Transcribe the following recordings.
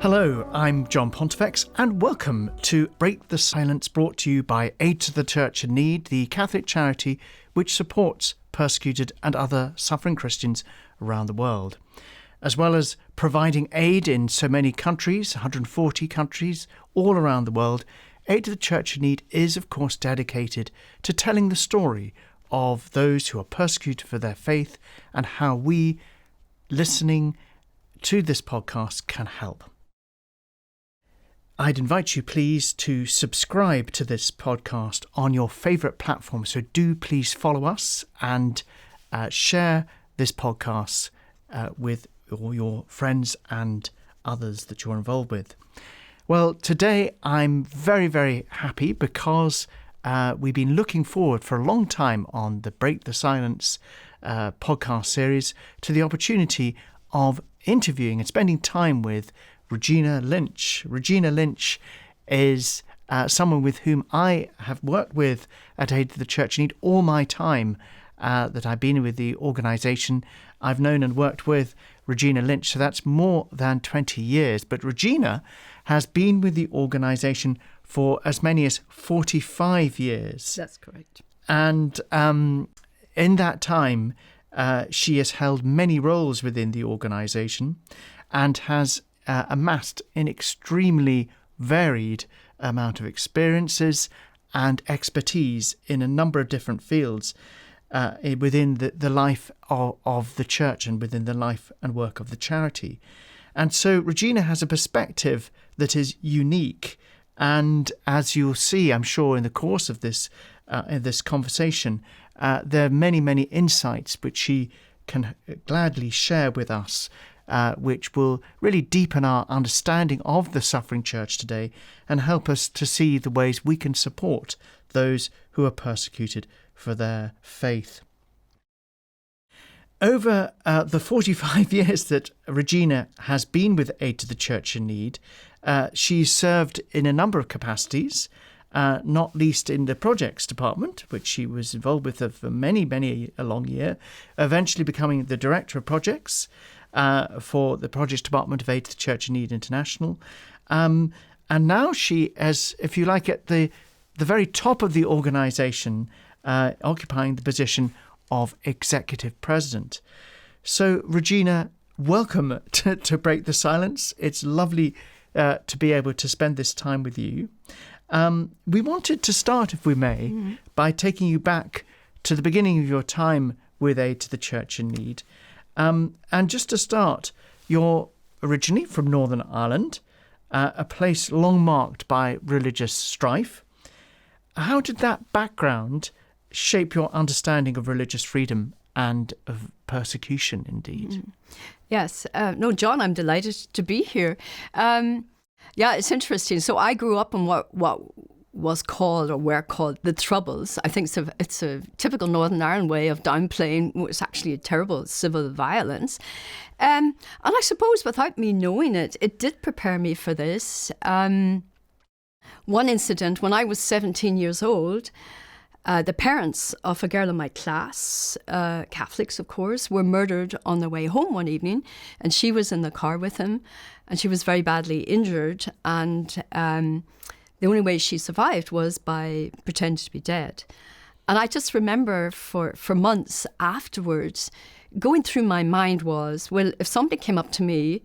Hello, I'm John Pontifex, and welcome to Break the Silence, brought to you by Aid to the Church in Need, the Catholic charity which supports persecuted and other suffering Christians around the world. As well as providing aid in so many countries, 140 countries all around the world, Aid to the Church in Need is, of course, dedicated to telling the story of those who are persecuted for their faith and how we, listening to this podcast, can help. I'd invite you, please, to subscribe to this podcast on your favourite platform. So do please follow us and share this podcast with all your friends and others that you're involved with. Well, today I'm very, very happy because we've been looking forward for a long time on the Break the Silence podcast series to the opportunity of interviewing and spending time with Regina Lynch. Regina Lynch is someone with whom I have worked with at Aid to the Church in Need all my time that I've been with the organisation. I've known and worked with Regina Lynch, so that's more than 20 years. But Regina has been with the organisation for as many as 45 years. That's correct. And in that time, she has held many roles within the organisation and has amassed an extremely varied amount of experiences and expertise in a number of different fields within the life of the church and within the life and work of the charity. And so Regina has a perspective that is unique. And as you'll see, I'm sure, in the course of this conversation, there are many, many insights which she can gladly share with us, which will really deepen our understanding of the suffering church today and help us to see the ways we can support those who are persecuted for their faith. Over the 45 years that Regina has been with Aid to the Church in Need, she's served in a number of capacities, not least in the projects department, which she was involved with for many a long year, eventually becoming the director of projects for the projects department of Aid to the Church in Need International. And now she is, if you like, at the very top of the organisation, occupying the position of executive president. So, Regina, welcome to Break the Silence. It's lovely to be able to spend this time with you. We wanted to start, if we may, by taking you back to the beginning of your time with Aid to the Church in Need. And just to start, you're originally from Northern Ireland, a place long marked by religious strife. How did that background shape your understanding of religious freedom and of persecution, indeed? Yes. No, John, I'm delighted to be here. Yeah, it's interesting. So I grew up in what was called or were called the Troubles. I think it's a typical Northern Ireland way of downplaying what was actually a terrible civil violence. And I suppose without me knowing it, it did prepare me for this. One incident, when I was 17 years old, the parents of a girl in my class, Catholics of course, were murdered on their way home one evening, and she was in the car with him, and she was very badly injured, and the only way she survived was by pretending to be dead. And I just remember for months afterwards, going through my mind was, well, if somebody came up to me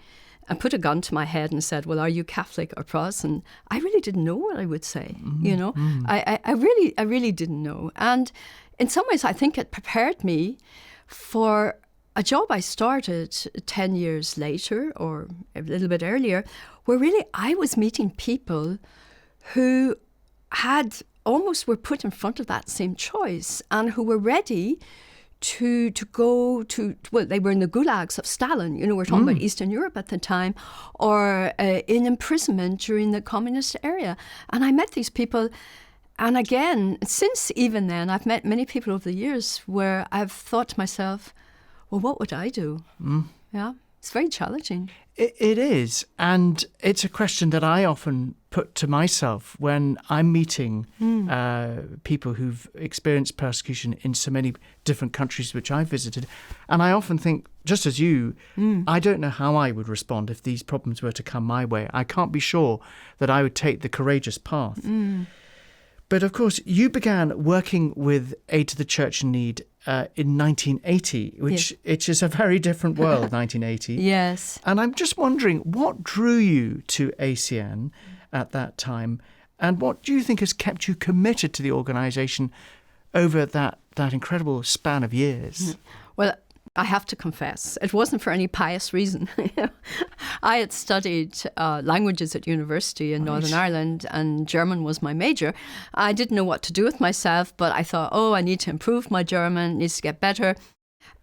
and put a gun to my head and said, well, are you Catholic or Protestant? I really didn't know what I would say, you know. I really didn't know. And in some ways, I think it prepared me for a job I started 10 years later or a little bit earlier, where really I was meeting people who had almost were put in front of that same choice and who were ready to go to, well, they were in the gulags of Stalin, you know, we're talking about Eastern Europe at the time, or in imprisonment during the communist era. And I met these people, and again, since even then, I've met many people over the years where I've thought to myself, well, what would I do? Yeah, it's very challenging. It is, and it's a question that I often put to myself when I'm meeting people who've experienced persecution in so many different countries which I've visited. And I often think, just as you, I don't know how I would respond if these problems were to come my way. I can't be sure that I would take the courageous path. But of course, you began working with Aid to the Church in Need in 1980, which is a very different world, 1980. Yes. And I'm just wondering, what drew you to ACN at that time, and what do you think has kept you committed to the organisation over that incredible span of years? Well, I have to confess, it wasn't for any pious reason. I had studied languages at university in Northern Ireland, and German was my major. I didn't know what to do with myself, but I thought, I need to improve my German, it needs to get better.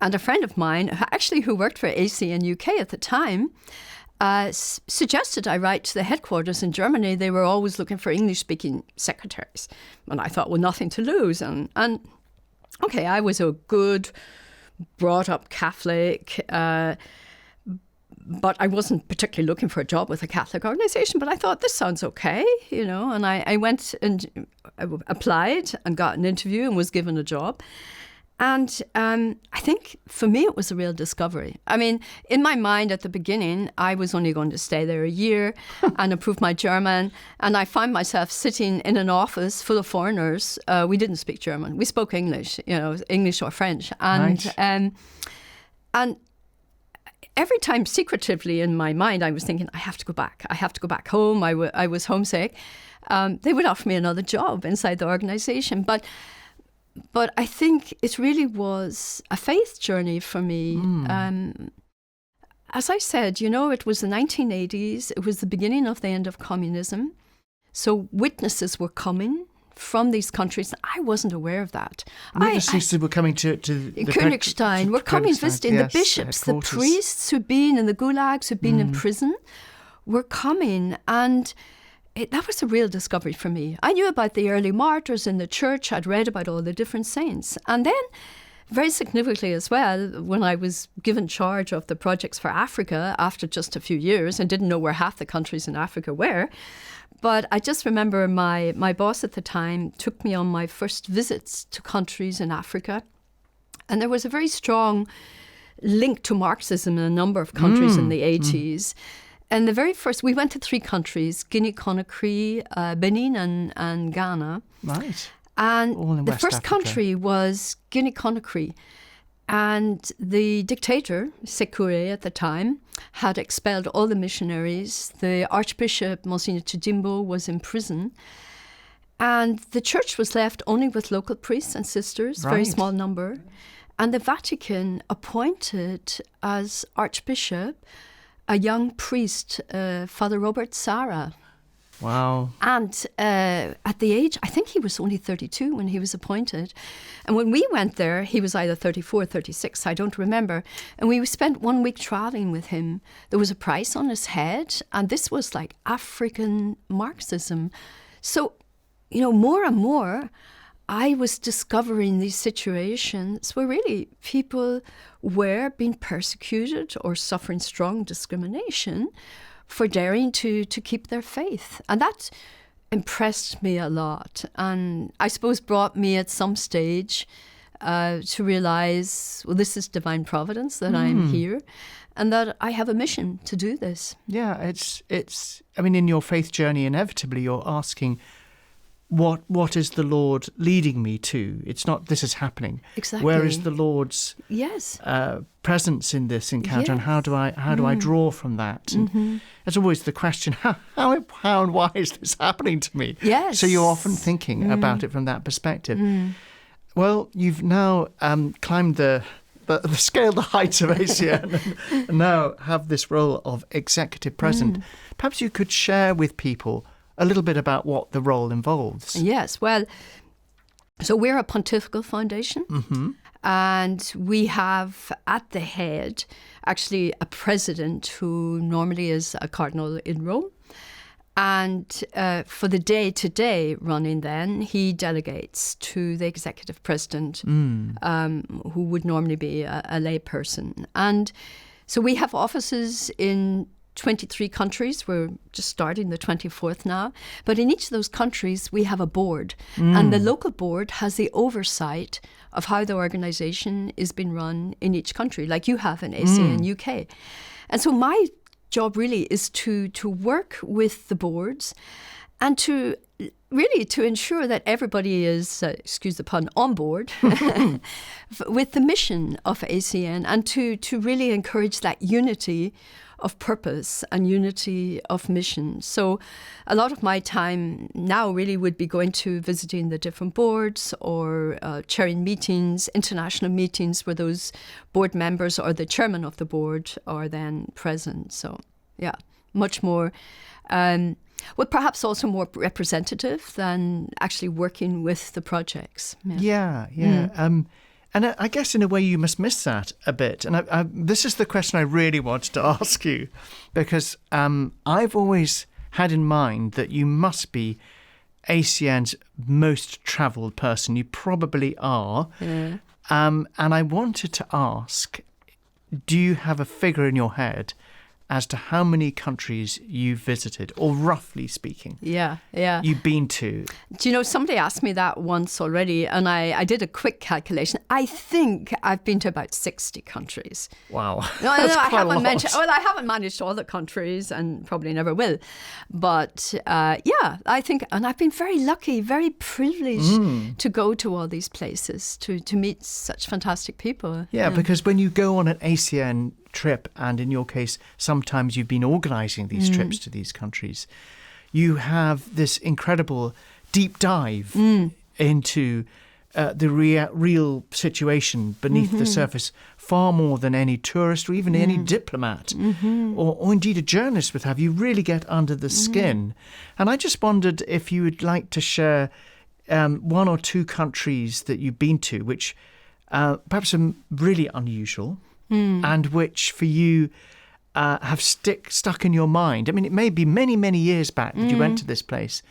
And a friend of mine, actually who worked for ACN UK at the time, suggested I write to the headquarters in Germany. They were always looking for English-speaking secretaries. And I thought, well, nothing to lose. And okay, I was a good, brought-up Catholic, but I wasn't particularly looking for a job with a Catholic organisation. But I thought, this sounds okay, and I went and applied and got an interview and was given a job. And I think for me, it was a real discovery. I mean, in my mind at the beginning, I was only going to stay there a year and improve my German. And I found myself sitting in an office full of foreigners. We didn't speak German. We spoke English, English or French. And, right. And every time secretively in my mind, I was thinking, I have to go back. I have to go back home. I was homesick. They would offer me another job inside the organisation. But I think it really was a faith journey for me. As I said, it was the 1980s. It was the beginning of the end of communism. So witnesses were coming from these countries. I wasn't aware of that. Witnesses were coming to the Königstein. Were coming visiting. The bishops, the priests who'd been in the gulags, who'd been in prison, were coming. And that was a real discovery for me. I knew about the early martyrs in the church. I'd read about all the different saints. And then, very significantly as well, when I was given charge of the projects for Africa after just a few years, and didn't know where half the countries in Africa were, but I just remember my boss at the time took me on my first visits to countries in Africa. And there was a very strong link to Marxism in a number of countries in the 80s. And the very first, we went to 3 countries, Guinea-Conakry, Benin and Ghana. Right. And all in the West first Africa. country was Guinea-Conakry. And the dictator, Sékou at the time, had expelled all the missionaries. The Archbishop, Monsignor Chidimbo, was in prison. And the church was left only with local priests and sisters, very Right. small number. And the Vatican appointed as Archbishop a young priest, Father Robert Sarah. Wow. And at the age, I think he was only 32 when he was appointed. And when we went there, he was either 34 or 36, I don't remember. And we spent 1 week traveling with him. There was a price on his head, and this was like African Marxism. So, more and more, I was discovering these situations where really people were being persecuted or suffering strong discrimination for daring to keep their faith. And that impressed me a lot, and I suppose brought me at some stage to realise, well, this is divine providence that I'm here and that I have a mission to do this. Yeah, it's. I mean, in your faith journey, inevitably you're asking, what is the Lord leading me to? It's not this is happening. Exactly. Where is the Lord's presence in this encounter, and how do I draw from that? And there's always the question, how and why is this happening to me? Yes. So you're often thinking about it from that perspective. Well, you've now climbed the scale, the heights of ACN, and now have this role of executive president. Perhaps you could share with people a little bit about what the role involves. Yes, well, so we're a pontifical foundation, and we have at the head actually a president who normally is a cardinal in Rome. And for the day-to-day running then, he delegates to the executive president, who would normally be a lay person. And so we have offices in 23 countries. We're just starting the 24th now. But in each of those countries, we have a board. And the local board has the oversight of how the organization is being run in each country, like you have in ACN UK. And so my job really is to work with the boards and to ensure that everybody is, excuse the pun, on board with the mission of ACN, and to really encourage that unity of purpose and unity of mission. So a lot of my time now really would be going to visiting the different boards or chairing meetings, international meetings where those board members or the chairman of the board are then present. So yeah, much more, well, perhaps also more representative than actually working with the projects. Yeah. And I guess in a way you must miss that a bit. And this is the question I really wanted to ask you, because I've always had in mind that you must be ACN's most travelled person. You probably are. Yeah. And I wanted to ask, do you have a figure in your head as to how many countries you've visited, or roughly speaking, you've been to? Do you know, somebody asked me that once already, and I did a quick calculation. I think I've been to about 60 countries. Wow. No, I haven't managed all the countries and probably never will. But I think, and I've been very lucky, very privileged to go to all these places, to meet such fantastic people. Yeah, because when you go on an ACN trip, and in your case, sometimes you've been organising these trips to these countries, you have this incredible deep dive into the real situation beneath the surface, far more than any tourist or even any diplomat or indeed a journalist would have. You really get under the skin. And I just wondered if you would like to share one or two countries that you've been to, which perhaps are really unusual, and which for you have stuck in your mind. I mean, it may be many, many years back that you went to this place,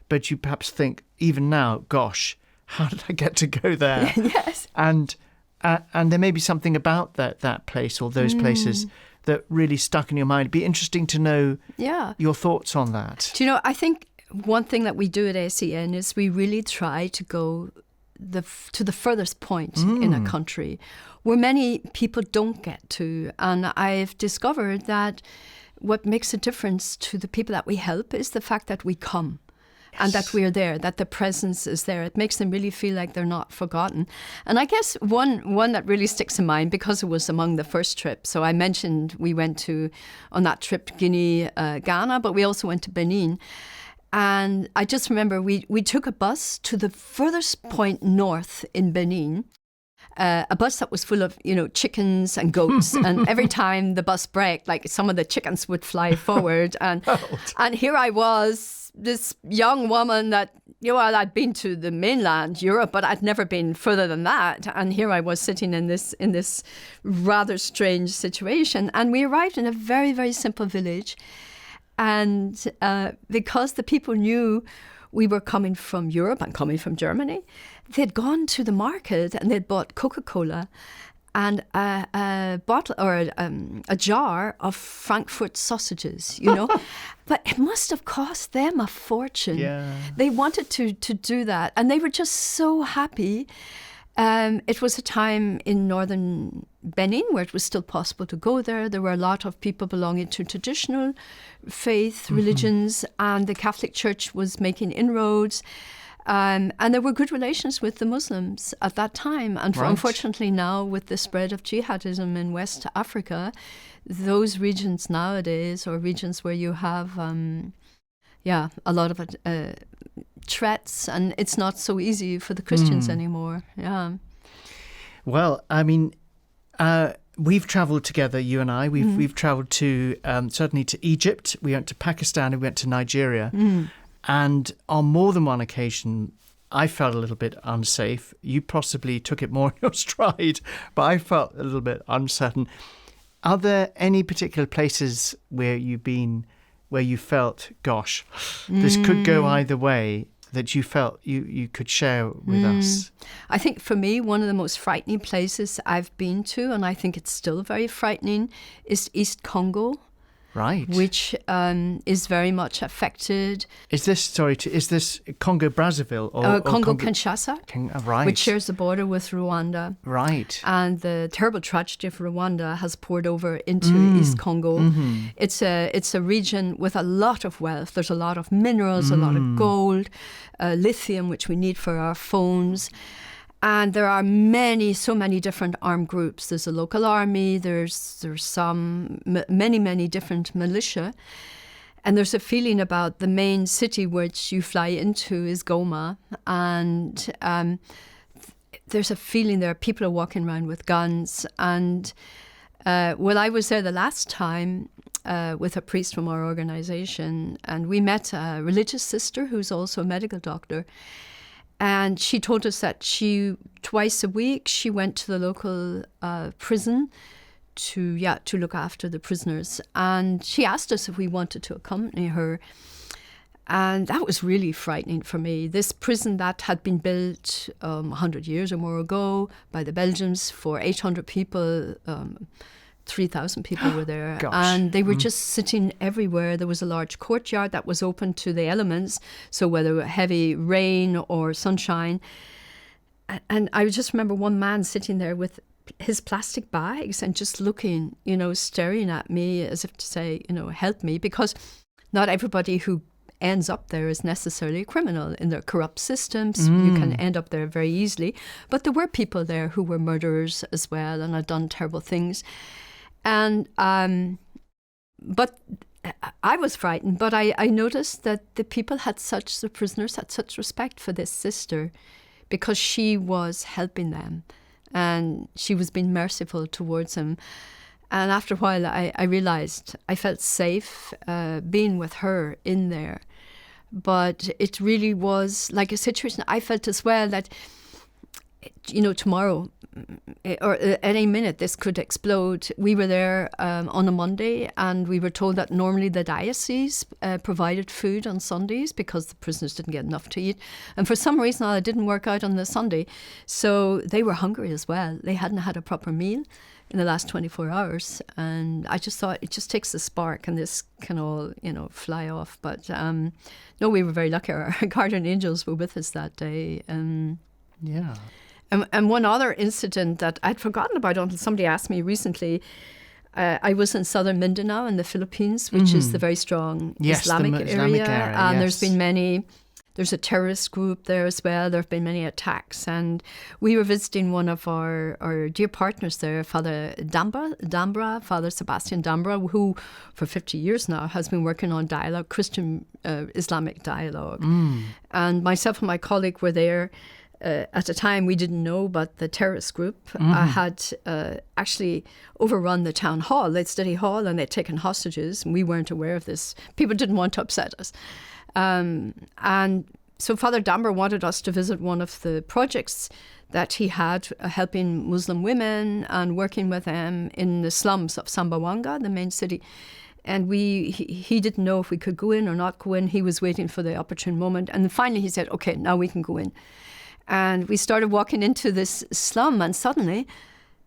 but you perhaps think even now, gosh, how did I get to go there? Yes. And there may be something about that place or those places that really stuck in your mind. It'd be interesting to know your thoughts on that. Do you know, I think one thing that we do at ACN is we really try to go to the furthest point in a country where many people don't get to. And I've discovered that what makes a difference to the people that we help is the fact that we come. Yes. And that we're there, that the presence is there. It makes them really feel like they're not forgotten. And I guess one that really sticks in mind, because it was among the first trips. So I mentioned we went to, on that trip, Guinea, Ghana, but we also went to Benin. And I just remember we took a bus to the furthest point north in Benin, a bus that was full of, chickens and goats. And every time the bus braked, like some of the chickens would fly forward. And here I was, this young woman that, I'd been to the mainland Europe, but I'd never been further than that. And here I was sitting in this rather strange situation. And we arrived in a very, very simple village. And because the people knew we were coming from Europe and coming from Germany, they'd gone to the market and they'd bought Coca-Cola and a bottle or a jar of Frankfurt sausages, But it must have cost them a fortune. Yeah. They wanted to do that, and they were just so happy. It was a time in northern Benin where it was still possible to go there. There were a lot of people belonging to traditional faith, religions, and the Catholic Church was making inroads. And there were good relations with the Muslims at that time. And unfortunately now, with the spread of jihadism in West Africa, those regions nowadays, or regions where you have a lot of threats, and it's not so easy for the Christians anymore. Yeah. Well, I mean, we've travelled together, you and I. We've travelled to certainly to Egypt. We went to Pakistan. We went to Nigeria, and on more than one occasion, I felt a little bit unsafe. You possibly took it more in your stride, but I felt a little bit uncertain. Are there any particular places where you've been where you felt, gosh, this could go either way, that you felt you could share with us? I think for me, one of the most frightening places I've been to, and I think it's still very frightening, is East Congo. Right. which is very much affected. Is this Congo Brazzaville or Congo Kinshasa, right? which shares the border with Rwanda. Right. And the terrible tragedy of Rwanda has poured over into East Congo. Mm-hmm. It's a region with a lot of wealth. There's a lot of minerals, a lot of gold, lithium, which we need for our phones. And there are so many different armed groups. There's a local army, there's many different militia. And there's a feeling about the main city which you fly into is Goma. And there's a feeling there, people are walking around with guns. And when I was there the last time with a priest from our organization, and we met a religious sister who's also a medical doctor. And she told us that twice a week, she went to the local prison to look after the prisoners. And she asked us if we wanted to accompany her. And that was really frightening for me. This prison that had been built 100 years or more ago by the Belgians for 800 people, 3,000 people were there. Gosh. And they were just sitting everywhere. There was a large courtyard that was open to the elements, so whether heavy rain or sunshine. And I just remember one man sitting there with his plastic bags and just looking, staring at me as if to say, help me, because not everybody who ends up there is necessarily a criminal. In their corrupt systems, you can end up there very easily. But there were people there who were murderers as well and had done terrible things. And but I was frightened, but I noticed that the prisoners had such respect for this sister because she was helping them and she was being merciful towards them. And after a while, I realized I felt safe being with her in there. But it really was like a situation I felt as well that, tomorrow or at any minute this could explode. We were there on a Monday, and we were told that normally the diocese provided food on Sundays because the prisoners didn't get enough to eat. And for some reason, it didn't work out on the Sunday. So they were hungry as well. They hadn't had a proper meal in the last 24 hours. And I just thought it just takes a spark and this can all, fly off. But no, we were very lucky. Our guardian angels were with us that day. Yeah. And one other incident that I'd forgotten about until somebody asked me recently, I was in southern Mindanao in the Philippines, which is the very strong Islamic area. And there's been there's a terrorist group there as well. There have been many attacks. And we were visiting one of our dear partners there, Father Father Sebastian Dambra, who for 50 years now has been working on dialogue, Christian Islamic dialogue. And myself and my colleague were there. At the time, we didn't know, but the terrorist group had actually overrun the town hall. They'd study hall and they'd taken hostages. And we weren't aware of this. People didn't want to upset us. And so Father Dambra wanted us to visit one of the projects that he had helping Muslim women and working with them in the slums of Sambawanga, the main city. And he didn't know if we could go in or not go in. He was waiting for the opportune moment. And then finally he said, okay, now we can go in. And we started walking into this slum, and suddenly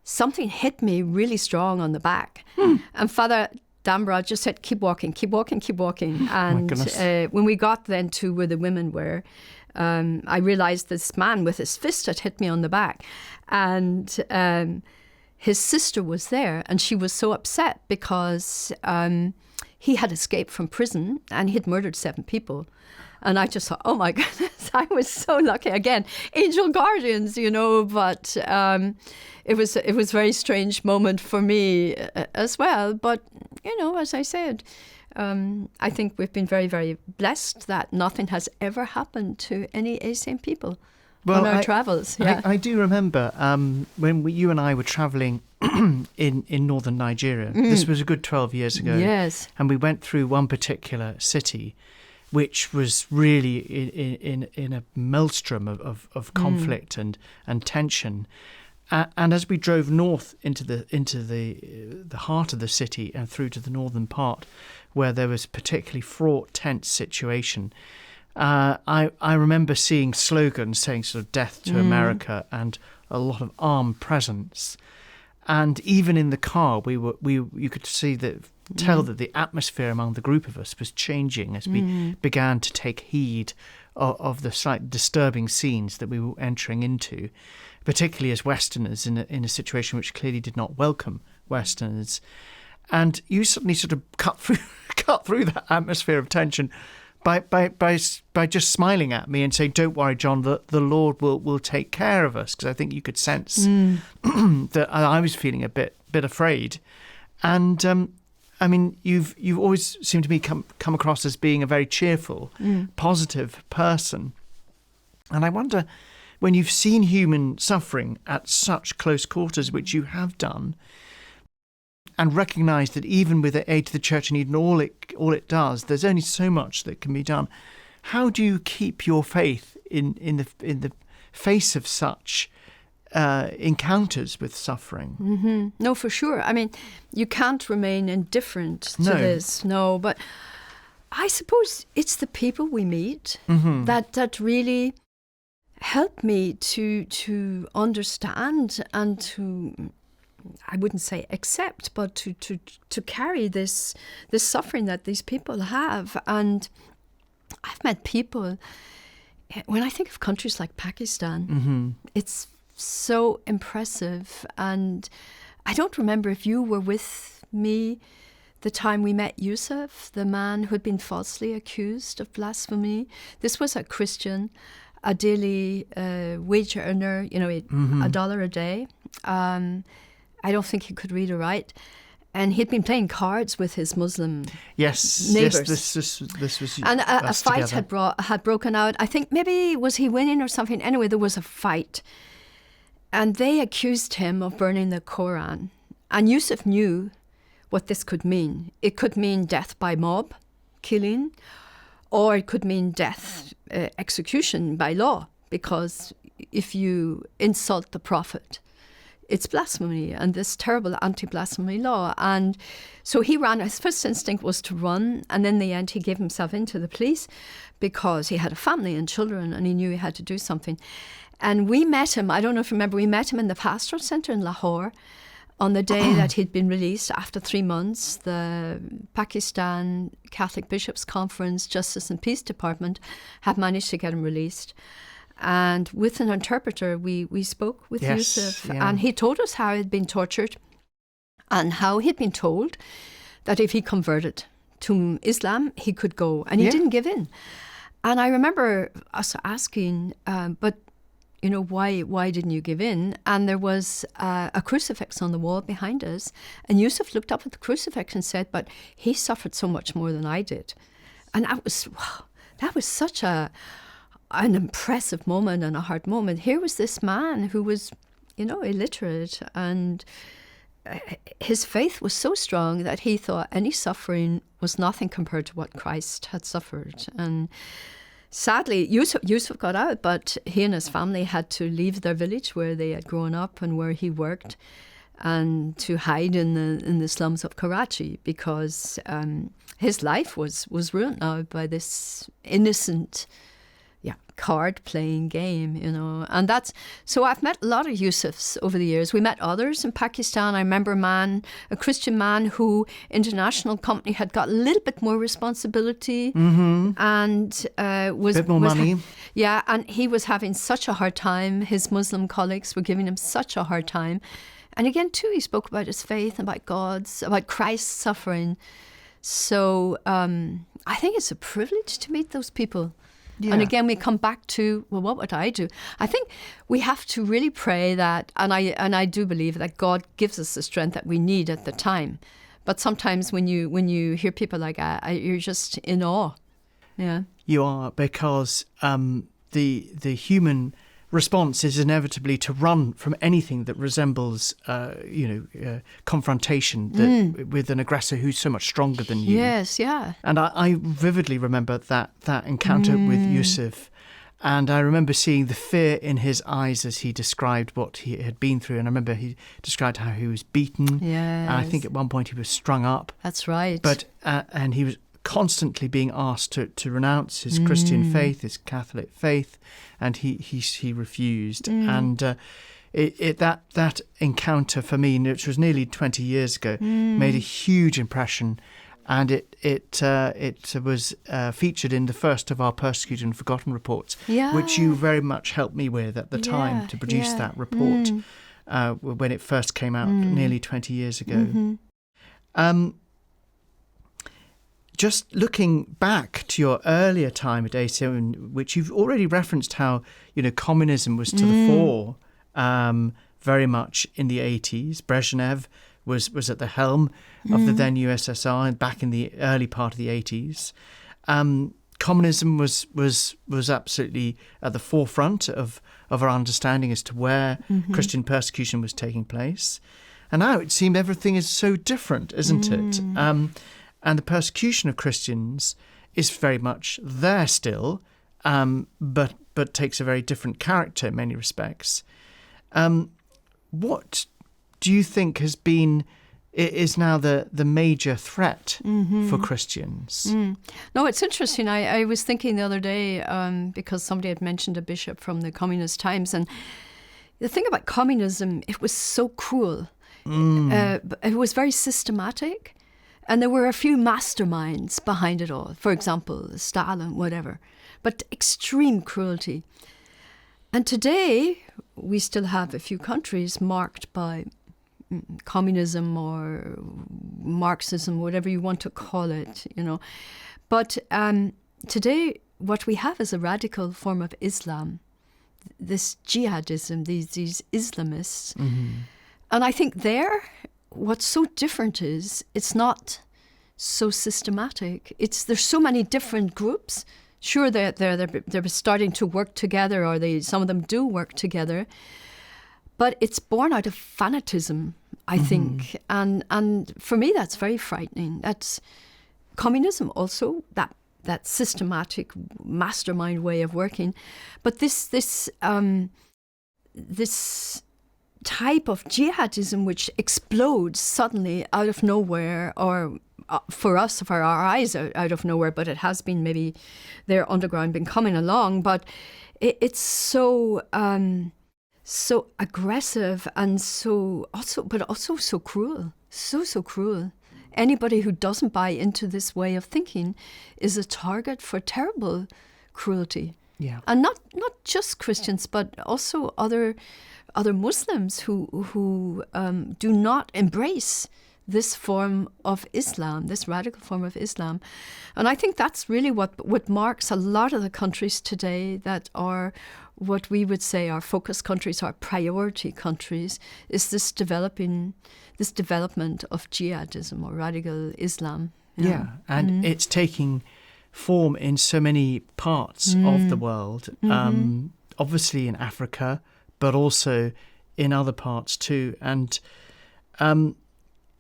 something hit me really strong on the back. And Father Dambra just said, keep walking, keep walking, keep walking. And when we got then to where the women were, I realized this man with his fist had hit me on the back. And his sister was there, and she was so upset because he had escaped from prison and he'd murdered 7 people. And I just thought, oh my goodness, I was so lucky. Again, angel guardians, but it was a very strange moment for me as well. But, as I said, I think we've been very, very blessed that nothing has ever happened to any ACN people on our travels. Yeah. I do remember when you and I were travelling in northern Nigeria. This was a good 12 years ago. Yes. And we went through one particular city which was really in a maelstrom of conflict and tension. And as we drove north into the heart of the city and through to the northern part, where there was a particularly fraught, tense situation, I remember seeing slogans saying sort of "Death to America" and a lot of armed presence. And even in the car, you could tell that the atmosphere among the group of us was changing as we began to take heed of the slight disturbing scenes that we were entering into, particularly as Westerners in a situation which clearly did not welcome Westerners. And you suddenly sort of cut through that atmosphere of tension by just smiling at me and saying, "Don't worry, John, the Lord will take care of us." Because I think you could sense that I was feeling a bit afraid. And I mean, you've always seemed to me come across as being a very cheerful, positive person. And I wonder, when you've seen human suffering at such close quarters, which you have done, and recognise that even with the aid to the church in need and all it does, there's only so much that can be done. How do you keep your faith in the face of such encounters with suffering? Mm-hmm. No, for sure. I mean, you can't remain indifferent to this. No, but I suppose it's the people we meet that really help me to understand and to, I wouldn't say accept, but to carry this suffering that these people have. And I've met people, when I think of countries like Pakistan, it's so impressive. And I don't remember if you were with me the time we met Yusuf, the man who had been falsely accused of blasphemy. This was a Christian, a daily wage earner, $1 a day. I don't think he could read or write. And he'd been playing cards with his Muslim neighbours. Yes, this was and a fight had broken out. I think maybe was he winning or something. Anyway, there was a fight. And they accused him of burning the Quran. And Yusuf knew what this could mean. It could mean death by mob, killing, or it could mean death, execution by law, because if you insult the Prophet, it's blasphemy, and this terrible anti-blasphemy law. And so he ran. His first instinct was to run, and in the end he gave himself in to the police because he had a family and children, and he knew he had to do something. And we met him, I don't know if you remember, we met him in the pastoral centre in Lahore on the day that he'd been released after 3 months. The Pakistan Catholic Bishops' Conference, Justice and Peace Department had managed to get him released. And with an interpreter, we spoke with Yusuf, and he told us how he'd been tortured and how he'd been told that if he converted to Islam, he could go. And he didn't give in. And I remember us asking, but why didn't you give in? And there was a crucifix on the wall behind us. And Yusuf looked up at the crucifix and said, but he suffered so much more than I did. And that was such an impressive moment and a hard moment. Here was this man who was, illiterate, and his faith was so strong that he thought any suffering was nothing compared to what Christ had suffered. And sadly, Yusuf got out, but he and his family had to leave their village where they had grown up and where he worked, and to hide in the slums of Karachi, because his life was ruined now by this innocent card-playing game, And that's... So I've met a lot of Yusufs over the years. We met others in Pakistan. I remember a Christian man who international company had got a little bit more responsibility and was... A bit more money. And he was having such a hard time. His Muslim colleagues were giving him such a hard time. And again, too, he spoke about his faith, about God's, about Christ's suffering. So I think it's a privilege to meet those people. Yeah. And again, we come back to, well, what would I do? I think we have to really pray that, and I do believe that God gives us the strength that we need at the time. But sometimes when you hear people like that, you're just in awe. Yeah, you are, because the human response is inevitably to run from anything that resembles, confrontation with an aggressor who's so much stronger than you. Yes, yeah. And I vividly remember that encounter with Yusuf, and I remember seeing the fear in his eyes as he described what he had been through. And I remember he described how he was beaten. Yes. And I think at one point he was strung up. That's right. But and he was constantly being asked to renounce his Christian faith, his Catholic faith, and he refused. And that encounter for me, which was nearly 20 years ago, made a huge impression, and it was featured in the first of our Persecuted and Forgotten reports, which you very much helped me with at the time to produce that report when it first came out nearly 20 years ago. Just looking back to your earlier time at ACN, which you've already referenced how, communism was to the fore very much in the 80s. Brezhnev was at the helm of the then USSR and back in the early part of the 80s. Communism was absolutely at the forefront of our understanding as to where Christian persecution was taking place. And now it seems everything is so different, isn't it? And the persecution of Christians is very much there still, but takes a very different character in many respects. What do you think is now the major threat for Christians? No, it's interesting. I was thinking the other day, because somebody had mentioned a bishop from the communist times, and the thing about communism, it was so cruel. It was very systematic. And there were a few masterminds behind it all. For example, Stalin, whatever. But extreme cruelty. And today, we still have a few countries marked by communism or Marxism, whatever you want to call it, But today, what we have is a radical form of Islam. This jihadism, these Islamists. And I think what's so different is it's not so systematic. There's so many different groups. Sure, they're starting to work together, or some of them do work together, but it's born out of fanatism, I think. And for me, that's very frightening. That's communism also, that systematic mastermind way of working, but this type of jihadism which explodes suddenly out of nowhere, or for our eyes out of nowhere, but it has been maybe their underground been coming along, but it's so aggressive and also so cruel, so cruel. Anybody who doesn't buy into this way of thinking is a target for terrible cruelty. Yeah. And not just Christians, but also other Muslims who do not embrace this form of Islam, this radical form of Islam. And I think that's really what marks a lot of the countries today that are what we would say our focus countries, our priority countries, is this development of jihadism or radical Islam. Yeah, and it's taking form in so many parts of the world, obviously in Africa, but also in other parts too. And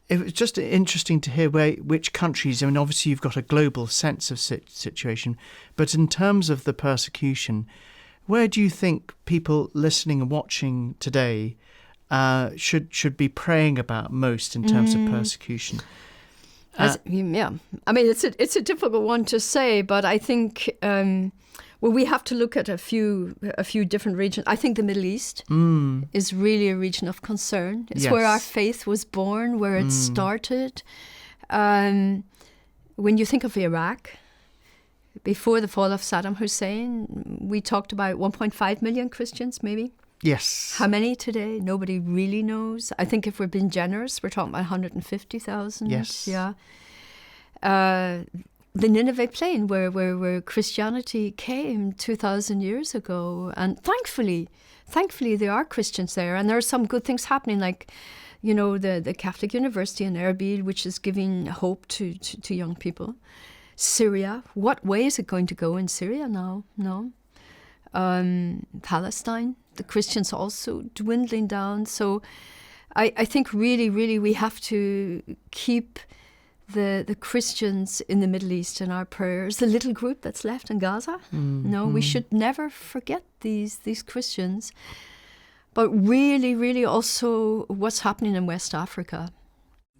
it was just interesting to hear which countries, obviously you've got a global sense of situation, but in terms of the persecution, where do you think people listening and watching today should be praying about most in terms of persecution? It's a difficult one to say, but I think we have to look at a few different regions. I think the Middle East is really a region of concern. It's where our faith was born, where it started. When you think of Iraq, before the fall of Saddam Hussein, we talked about 1.5 million Christians, maybe. Yes. How many today? Nobody really knows. I think if we're being generous, we're talking about 150,000. Yes. Yeah. The Nineveh Plain, where Christianity came 2,000 years ago, and thankfully there are Christians there, and there are some good things happening, like, the Catholic University in Erbil, which is giving hope to young people. Syria, what way is it going to go in Syria now? No. Palestine, the Christians also dwindling down. So I think really, really we have to keep the Christians in the Middle East in our prayers, the little group that's left in Gaza. We should never forget these Christians. But really, really also what's happening in West Africa.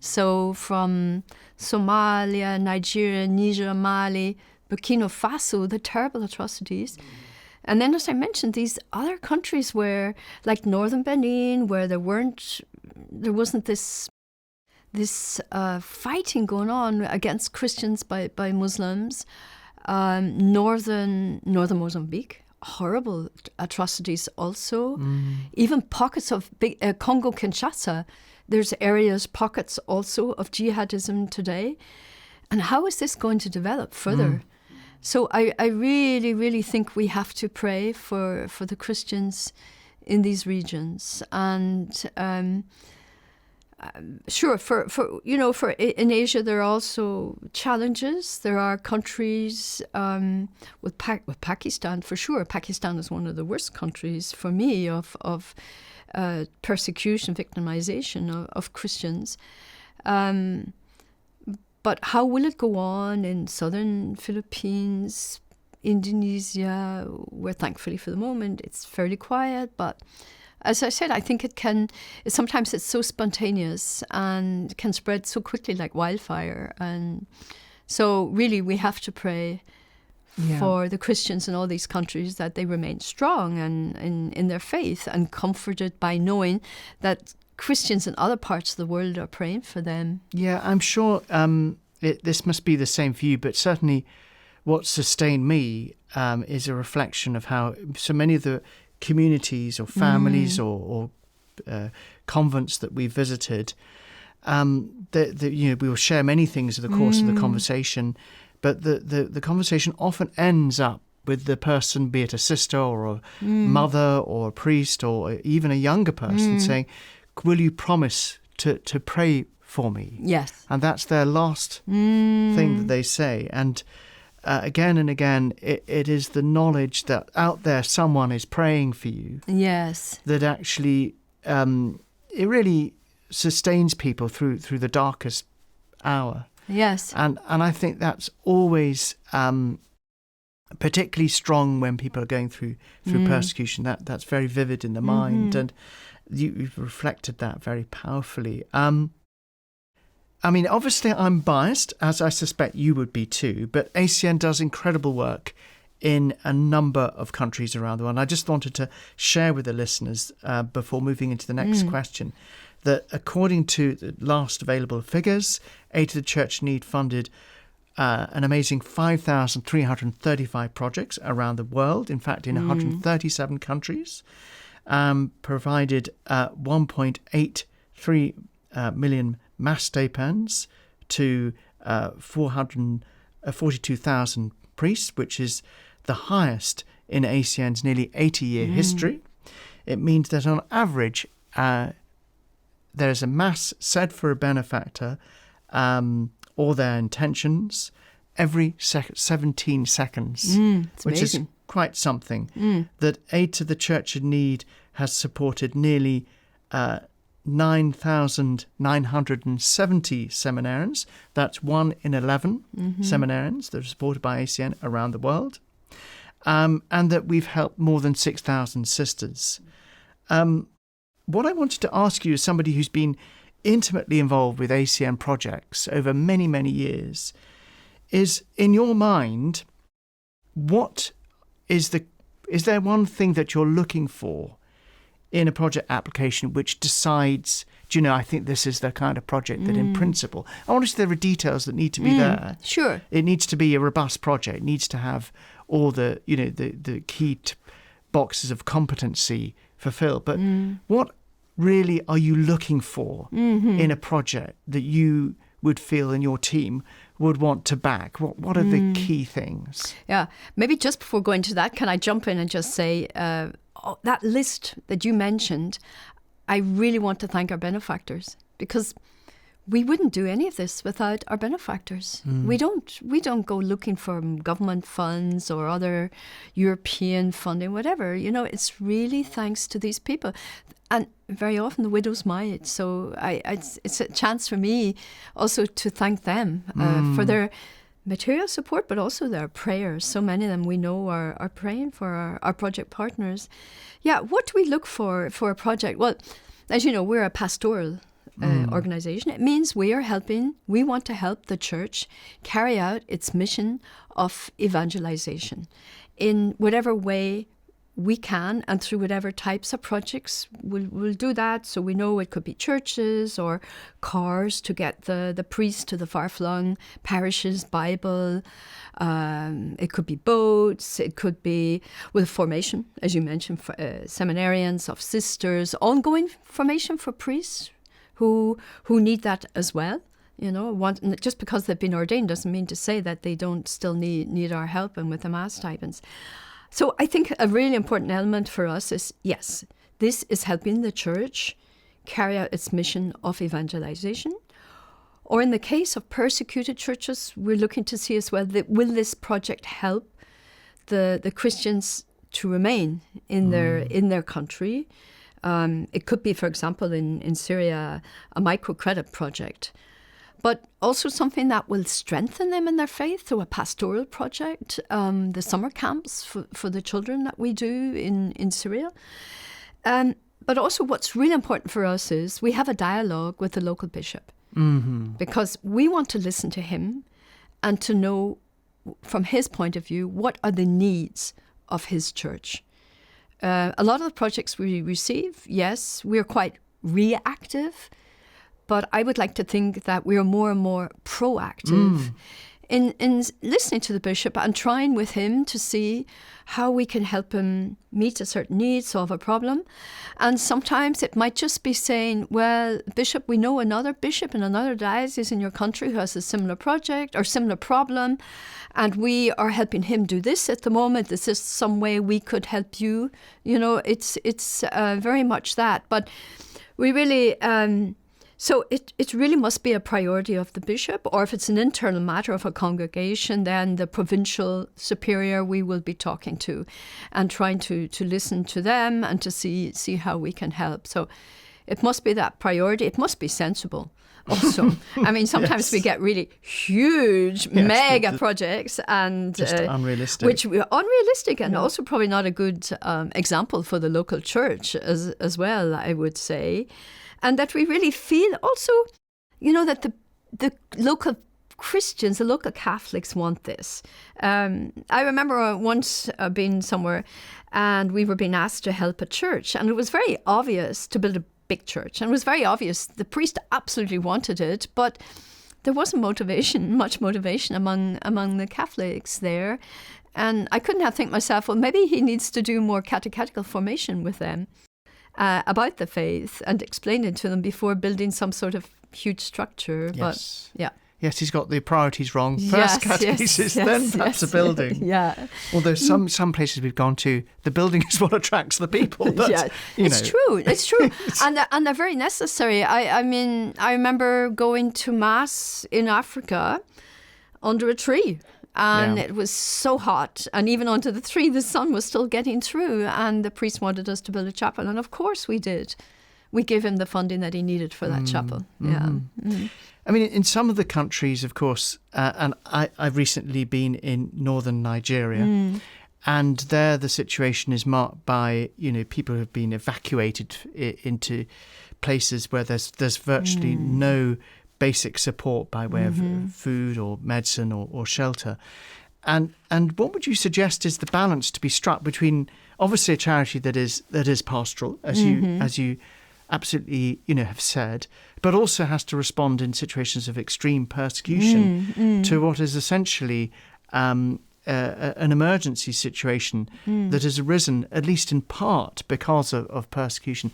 So from Somalia, Nigeria, Niger, Mali, Burkina Faso, the terrible atrocities. And then, as I mentioned, these other countries where, like northern Benin, where there wasn't this fighting going on against Christians by Muslims. Northern Mozambique, horrible atrocities also. Even pockets of Congo Kinshasa, there's pockets also of jihadism today. And how is this going to develop further? So I really, really think we have to pray for the Christians in these regions. And sure, for in Asia there are also challenges. There are countries with Pakistan for sure. Pakistan is one of the worst countries for me of persecution, victimization of Christians. But how will it go on in southern Philippines, Indonesia, where thankfully for the moment it's fairly quiet, but as I said, I think sometimes it's so spontaneous and can spread so quickly like wildfire. And so really we have to pray for the Christians in all these countries that they remain strong and in their faith and comforted by knowing that Christians in other parts of the world are praying for them. Yeah, I'm sure this must be the same for you, but certainly what sustained me is a reflection of how so many of the communities or families or convents that we visited, we will share many things in the course of the conversation, but the conversation often ends up with the person, be it a sister or a mother or a priest or even a younger person saying, will you promise to pray for me? Yes. And that's their last thing that they say. And again and again, it is the knowledge that out there someone is praying for you. Yes. That actually, it really sustains people through the darkest hour. Yes. And I think that's always particularly strong when people are going through persecution. That's very vivid in the mind, and you've reflected that very powerfully. I mean, obviously I'm biased, as I suspect you would be too, but ACN does incredible work in a number of countries around the world. And I just wanted to share with the listeners, before moving into the next question, that according to the last available figures, Aid to the Church in Need funded an amazing 5,335 projects around the world, in fact in 137 countries, provided 1.83 million mass stipends to 442,000 priests, which is the highest in ACN's nearly 80-year history. It means that on average, there is a mass said for a benefactor or their intentions every 17 seconds, which amazing. Is quite something. That Aid to the Church in Need has supported nearly 9,970 seminarians. That's 1 in 11 seminarians that are supported by ACN around the world. And that we've helped more than 6,000 sisters. What I wanted to ask you, as somebody who's been intimately involved with ACN projects over many, many years, is, in your mind, is there one thing that you're looking for in a project application which decides, I think this is the kind of project that in principle, obviously there are details that need to be there. Sure. It needs to be a robust project. It needs to have all the, the key boxes of competency fulfilled. But what really are you looking for in a project that you would feel and your team would want to back? What are the key things? Yeah, maybe just before going to that, can I jump in and just say, that list that you mentioned, I really want to thank our benefactors, because we wouldn't do any of this without our benefactors. We don't go looking for government funds or other European funding, whatever. It's really thanks to these people. And very often the widow's mite. So it's a chance for me also to thank them for their material support, but also their prayers. So many of them we know are praying for our project partners. Yeah, what do we look for a project? Well, as you know, we're a pastoral organization. It means we want to help the church carry out its mission of evangelization in whatever way we can, and through whatever types of projects we'll do that. So we know it could be churches or cars to get the priest to the far-flung parishes, Bible. It could be boats. It could be with formation, as you mentioned, for, seminarians of sisters, ongoing formation for priests who need that as well. You know, just because they've been ordained doesn't mean to say that they don't still need our help and with the mass stipends. So I think a really important element for us is, yes, this is helping the church carry out its mission of evangelization. Or in the case of persecuted churches, we're looking to see as well, that will this project help the Christians to remain in their country? It could be, for example, in Syria, a microcredit project, but also something that will strengthen them in their faith through a pastoral project, the summer camps for the children that we do in Syria. But also what's really important for us is we have a dialogue with the local bishop, because we want to listen to him and to know from his point of view what are the needs of his church. A lot of the projects we receive, yes, we're quite reactive, but I would like to think that we are more and more proactive in listening to the bishop and trying with him to see how we can help him meet a certain need, solve a problem. And sometimes it might just be saying, well, Bishop, we know another bishop in another diocese in your country who has a similar project or similar problem, and we are helping him do this at the moment. This is some way we could help you. You know, it's very much that. But we really... So it really must be a priority of the bishop, or if it's an internal matter of a congregation, then the provincial superior we will be talking to and trying to listen to them and to see how we can help. So it must be that priority. It must be sensible also. I mean, sometimes we get really huge, mega projects and just unrealistic. Which are unrealistic and also probably not a good example for the local church as well, I would say. And that we really feel also, you know, that the local Christians, the local Catholics want this. I remember once being somewhere and we were being asked to help a church, and it was very obvious to build a big church. And it was very obvious the priest absolutely wanted it, but there wasn't much motivation among the Catholics there. And I couldn't help think myself, well, maybe he needs to do more catechetical formation with them. About the faith and explain it to them before building some sort of huge structure. Yes. But, yeah. Yes, he's got the priorities wrong. First catechesis, then perhaps a building. Yeah. Although some places we've gone to, the building is what attracts the people. That's, It's true. And they're very necessary. I mean, I remember going to Mass in Africa under a tree. And it was so hot. And even under the tree, the sun was still getting through. And the priest wanted us to build a chapel. And of course we did. We gave him the funding that he needed for that chapel. Yeah. I mean, in some of the countries, of course, and I've recently been in northern Nigeria. And there the situation is marked by, you know, people who have been evacuated into places where there's virtually no basic support by way of food or medicine or shelter. And what would you suggest is the balance to be struck between obviously a charity that is pastoral, as you absolutely, you know, have said, but also has to respond in situations of extreme persecution to what is essentially an emergency situation that has arisen, at least in part, because of persecution.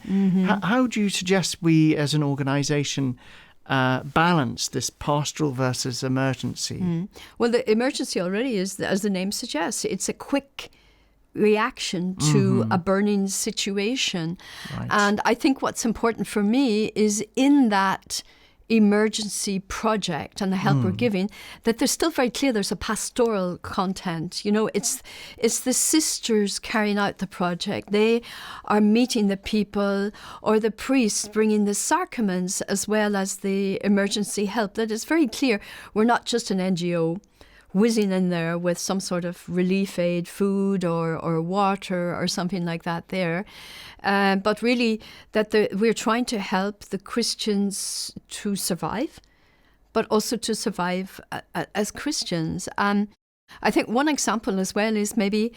How do you suggest we as an organisation balance this pastoral versus emergency? Well, the emergency already is, as the name suggests, it's a quick reaction to a burning situation. Right. And I think what's important for me is in that emergency project and the help we're giving, that there's still very clear there's a pastoral content. You know, it's the sisters carrying out the project. They are meeting the people, or the priests bringing the sacraments as well as the emergency help. That is very clear. We're not just an NGO whizzing in there with some sort of relief aid, food or water or something like that there. But really that we're trying to help the Christians to survive, but also to survive as Christians. I think one example as well is maybe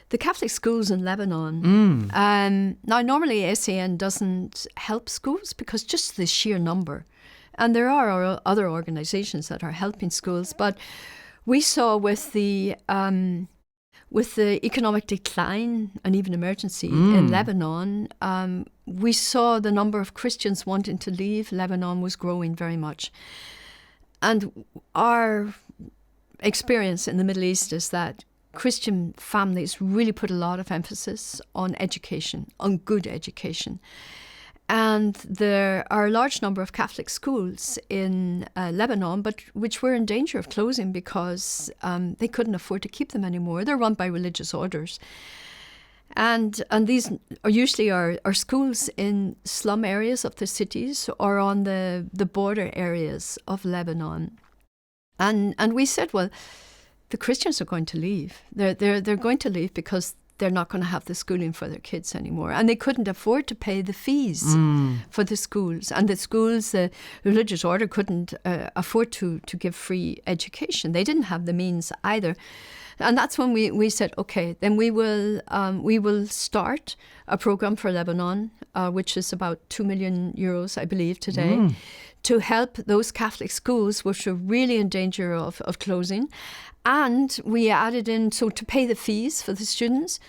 the Catholic schools in Lebanon. Now, normally ACN doesn't help schools because just the sheer number. And there are other organizations that are helping schools. But we saw with the economic decline and even emergency in Lebanon, we saw the number of Christians wanting to leave Lebanon was growing very much. And our experience in the Middle East is that Christian families really put a lot of emphasis on education, on good education. And there are a large number of Catholic schools in Lebanon, but which were in danger of closing because they couldn't afford to keep them anymore. They're run by religious orders. And these are usually are schools in slum areas of the cities or on the border areas of Lebanon. And we said, well, the Christians are going to leave. They're going to leave because they're not going to have the schooling for their kids anymore. And they couldn't afford to pay the fees for the schools. And the schools, the religious order couldn't afford to give free education. They didn't have the means either. And that's when we said, okay, then we will start a program for Lebanon, which is about 2 million euros, I believe, today, to help those Catholic schools which are really in danger of closing. And we added in, so to pay the fees for the students,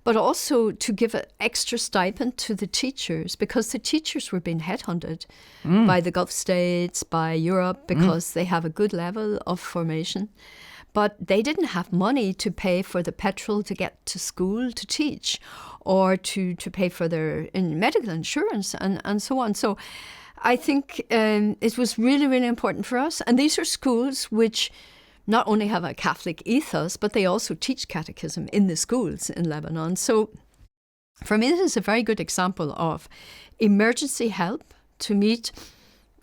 but also to give an extra stipend to the teachers, because the teachers were being headhunted by the Gulf states, by Europe, because they have a good level of formation. But they didn't have money to pay for the petrol to get to school to teach, or to pay for their medical insurance and so on. So I think it was really, really important for us. And these are schools which not only have a Catholic ethos, but they also teach catechism in the schools in Lebanon. So for me, this is a very good example of emergency help to meet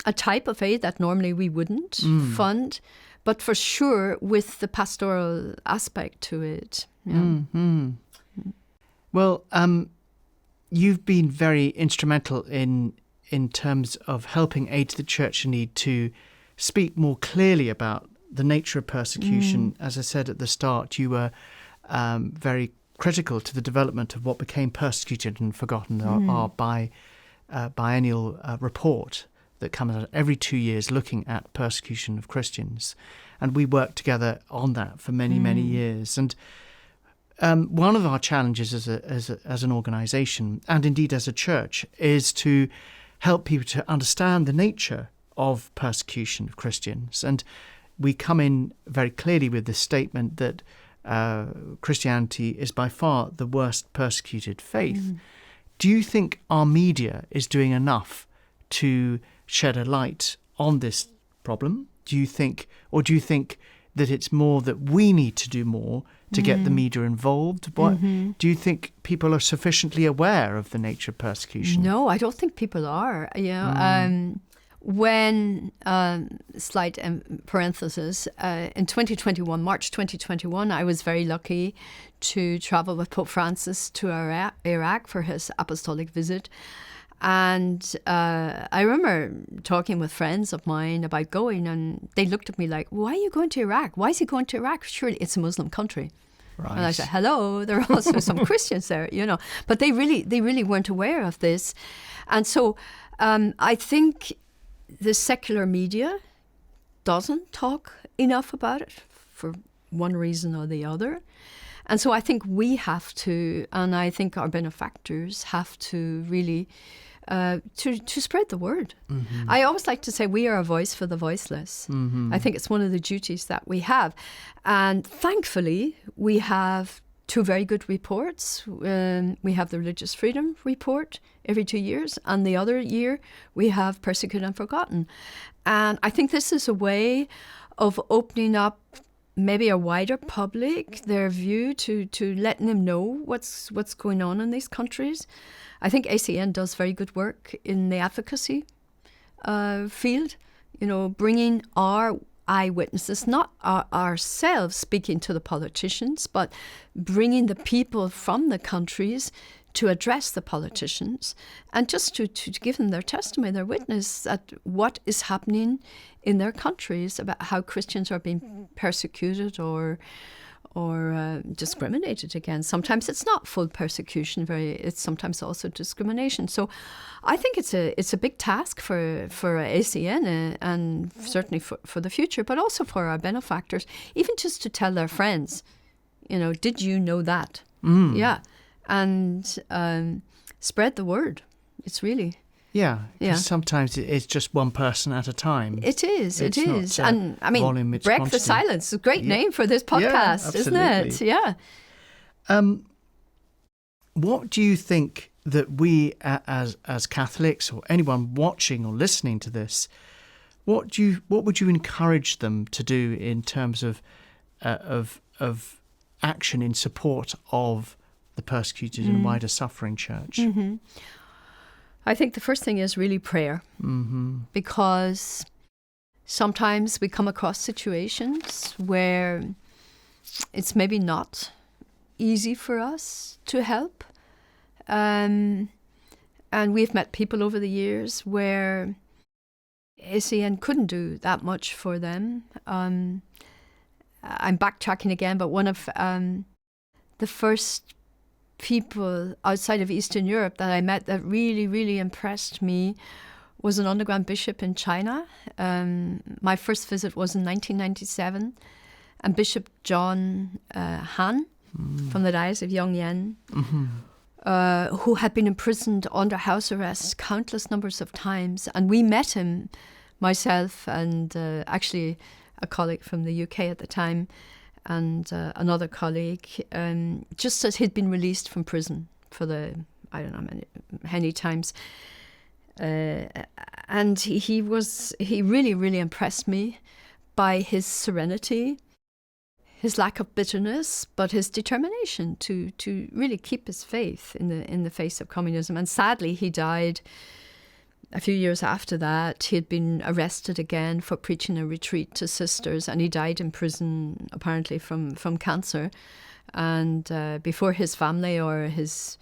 a type of aid that normally we wouldn't fund, but for sure with the pastoral aspect to it. Yeah. Well, you've been very instrumental in terms of helping Aid to the Church in Need to speak more clearly about the nature of persecution. As I said at the start, you were very critical to the development of what became Persecuted and Forgotten, our biennial report that comes out every 2 years looking at persecution of Christians. And we worked together on that for many, many years. And one of our challenges as an organisation, and indeed as a church, is to help people to understand the nature of persecution of Christians. And we come in very clearly with this statement that Christianity is by far the worst persecuted faith. Do you think our media is doing enough to shed a light on this problem? Do you think that it's more that we need to do more to get the media involved? Do you think people are sufficiently aware of the nature of persecution? No, I don't think people are. When, slight parenthesis, in 2021, March 2021, I was very lucky to travel with Pope Francis to Iraq for his apostolic visit. And I remember talking with friends of mine about going, and they looked at me like, why are you going to Iraq? Why is he going to Iraq? Surely it's a Muslim country. Right. And I said, hello, there are also some Christians there, But they really weren't aware of this. And so I think the secular media doesn't talk enough about it for one reason or the other. And so I think we have to, and I think our benefactors have to really to spread the word. I always like to say we are a voice for the voiceless. I think it's one of the duties that we have. And thankfully, we have 2 very good reports. We have the Religious Freedom Report every 2 years, and the other year we have Persecuted and Forgotten. And I think this is a way of opening up maybe a wider public, their view, to letting them know what's going on in these countries. I think ACN does very good work in the advocacy field, bringing our eyewitnesses, not ourselves speaking to the politicians, but bringing the people from the countries to address the politicians and just to give them their testimony, their witness at what is happening in their countries, about how Christians are being persecuted or discriminated against. Sometimes it's not full persecution; it's sometimes also discrimination. So, I think it's a big task for ACN and certainly for the future, but also for our benefactors, even just to tell their friends, did you know that? Yeah, and spread the word. It's really. Yeah, because sometimes it's just one person at a time. It is. Not, and I mean, volume, Break quantity. the Silence, a great name for this podcast, isn't it? Yeah. What do you think that we as Catholics or anyone watching or listening to this, what would you encourage them to do in terms of action in support of the persecuted and wider suffering church? Mm-hmm. I think the first thing is really prayer, because sometimes we come across situations where it's maybe not easy for us to help. And we've met people over the years where ACN couldn't do that much for them. I'm backtracking again, but one of the first people outside of Eastern Europe that I met that really, really impressed me was an underground bishop in China. My first visit was in 1997, and Bishop John Han from the Diocese of Yongyan, who had been imprisoned under house arrest countless numbers of times. And we met him, myself and actually a colleague from the UK at the time, and another colleague, just as he'd been released from prison for many times. And he really, really impressed me by his serenity, his lack of bitterness, but his determination to really keep his faith in the face of communism. And sadly, he died a few years after that. He had been arrested again for preaching a retreat to sisters, and he died in prison, apparently from cancer. And before his family or his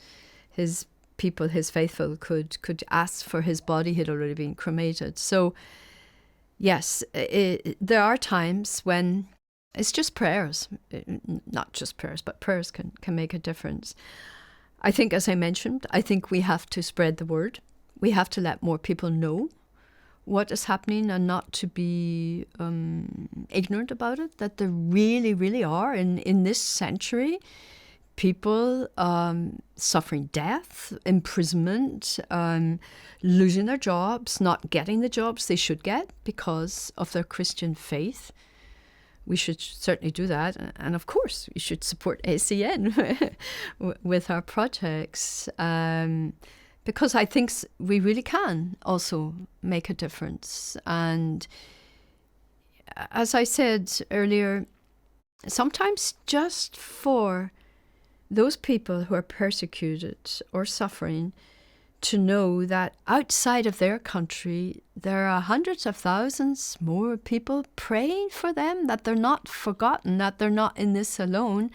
people, his faithful, could ask for his body, he had already been cremated. So, yes, there are times when it's just prayers, not just prayers, but prayers can make a difference. I think, as I mentioned, we have to spread the word. We have to let more people know what is happening and not to be ignorant about it, that there really, really are in this century people suffering death, imprisonment, losing their jobs, not getting the jobs they should get because of their Christian faith. We should certainly do that. And of course, we should support ACN with our projects. Because I think we really can also make a difference. And as I said earlier, sometimes just for those people who are persecuted or suffering to know that outside of their country, there are hundreds of thousands more people praying for them, that they're not forgotten, that they're not in this alone,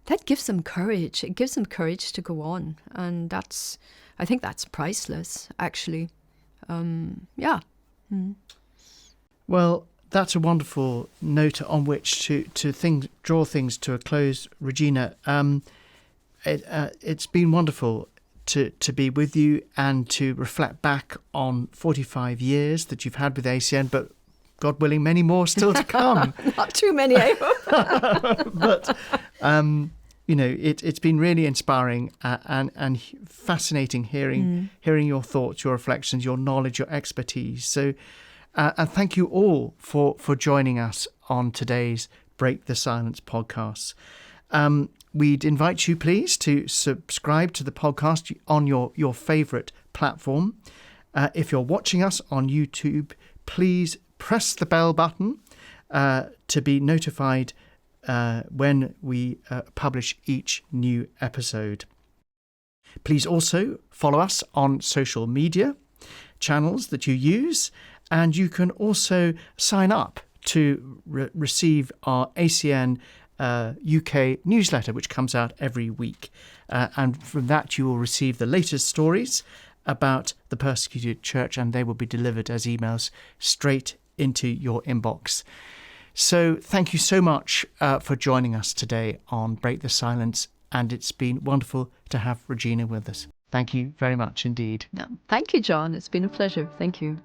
that gives them courage. It gives them courage to go on. And I think that's priceless, actually. Yeah. Well, that's a wonderful note on which to draw things to a close, Regina. It's been wonderful to be with you and to reflect back on 45 years that you've had with ACN, but God willing, many more still to come. Not too many, I hope. But it's been really inspiring and fascinating hearing your thoughts, your reflections, your knowledge, your expertise. So, and thank you all for joining us on today's Break the Silence podcast. We'd invite you, please, to subscribe to the podcast on your favourite platform. If you're watching us on YouTube, please press the bell button to be notified when we publish each new episode. Please also follow us on social media channels that you use, and you can also sign up to receive our ACN UK newsletter, which comes out every week. And from that, you will receive the latest stories about the persecuted church, and they will be delivered as emails straight into your inbox. So thank you so much for joining us today on Break the Silence, and it's been wonderful to have Regina with us. Thank you very much indeed. No, thank you, John. It's been a pleasure. Thank you.